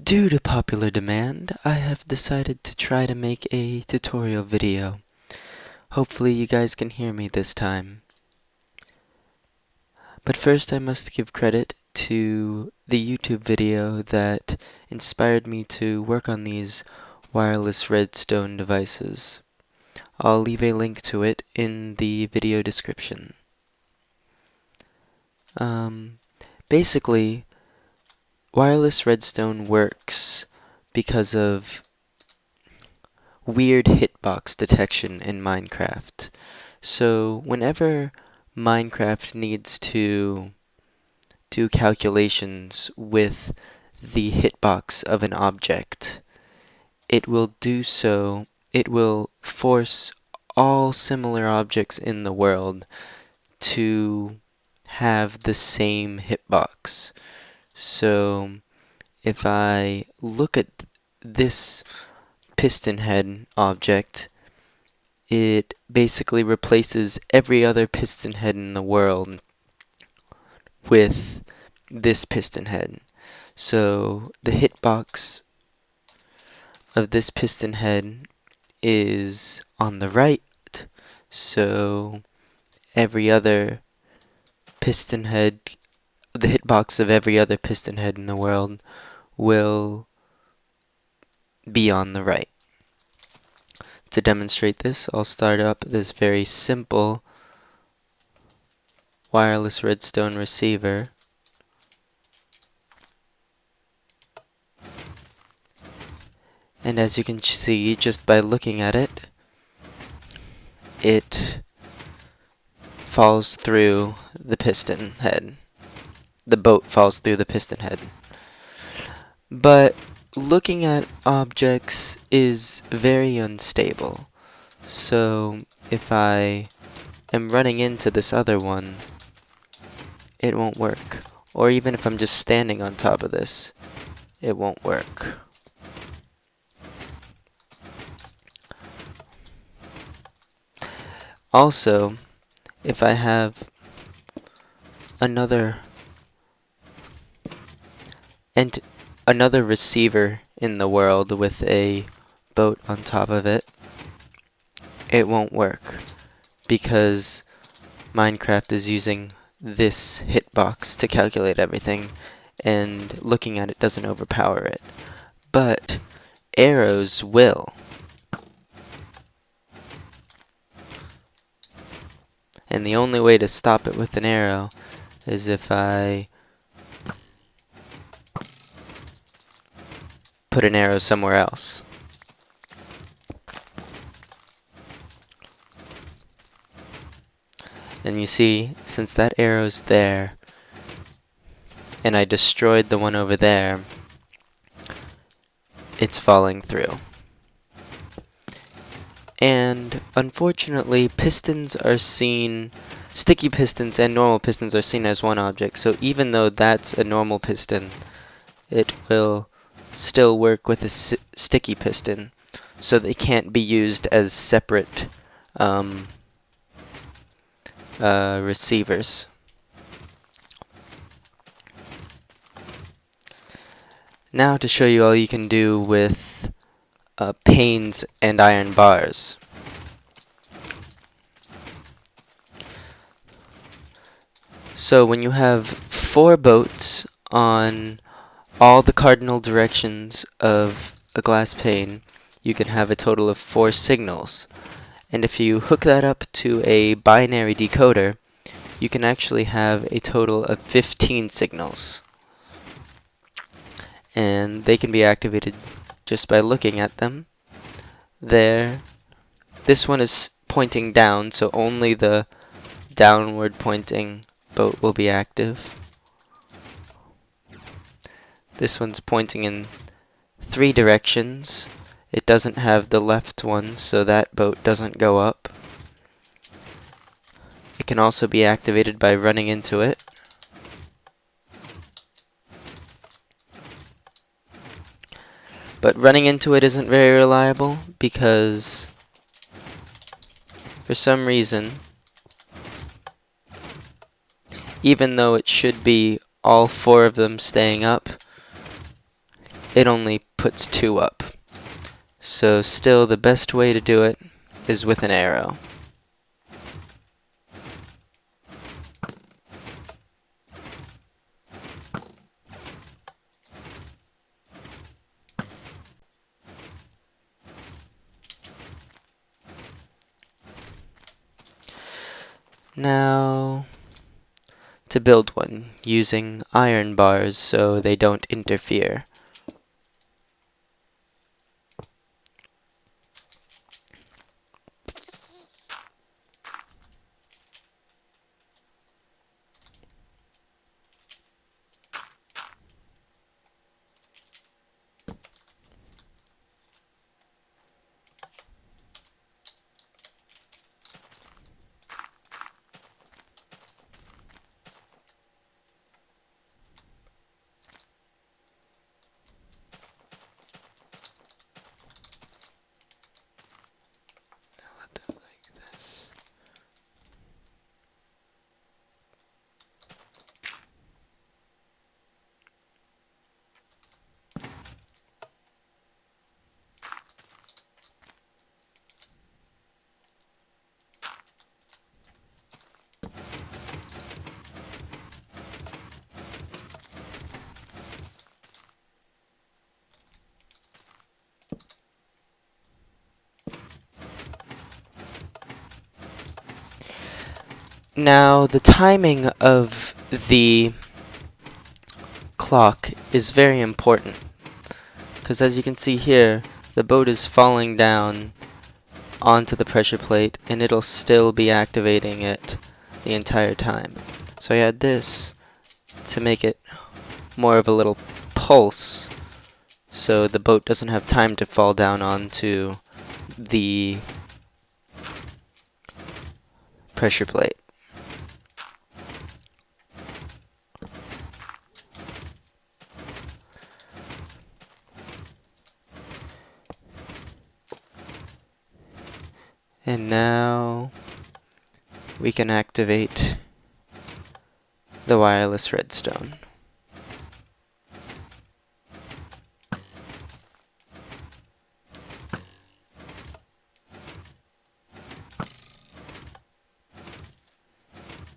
Due to popular demand, I have decided to try to make a tutorial video. Hopefully you guys can hear me this time. But first I must give credit to the YouTube video that inspired me to work on these wireless Redstone devices. I'll leave a link to it in the video description. Basically, wireless Redstone works because of weird hitbox detection in Minecraft. So whenever Minecraft needs to do calculations with the hitbox of an object, it will force all similar objects in the world to have the same hitbox. So if I look at this piston head object, it basically replaces every other piston head in the world with this piston head. So the hitbox of this piston head is on the right, so every other piston head, the hitbox of every other piston head in the world will be on the right. To demonstrate this, I'll start up this very simple wireless Redstone receiver. And as you can see, just by looking at it, it falls through the piston head. The boat falls through the piston head. But looking at objects is very unstable. So if I am running into this other one, it won't work. Or even if I'm just standing on top of this, it won't work. Also, if I have another receiver in the world with a boat on top of it, it won't work because Minecraft is using this hitbox to calculate everything, and looking at it doesn't overpower it. But arrows will. And the only way to stop it with an arrow is if I put an arrow somewhere else. And you see, since that arrow's there, and I destroyed the one over there, it's falling through. And unfortunately, sticky pistons and normal pistons are seen as one object. So even though that's a normal piston, it will still work with a sticky piston. So they can't be used as separate receivers. Now to show you all you can do with panes and iron bars. So when you have 4 boats on all the cardinal directions of a glass pane, you can have a total of 4 signals. And if you hook that up to a binary decoder, you can actually have a total of 15 signals. And they can be activated just by looking at them. There. This one is pointing down, so only the downward pointing boat will be active. This one's pointing in 3 directions. It doesn't have the left one, so that boat doesn't go up. It can also be activated by running into it. But running into it isn't very reliable because for some reason, even though it should be all 4 of them staying up, it only puts 2 up. So still the best way to do it is with an arrow. Now, to build one using iron bars so they don't interfere. Now, the timing of the clock is very important, because as you can see here, the boat is falling down onto the pressure plate, and it'll still be activating it the entire time. So I add this to make it more of a little pulse, so the boat doesn't have time to fall down onto the pressure plate. And now we can activate the wireless redstone.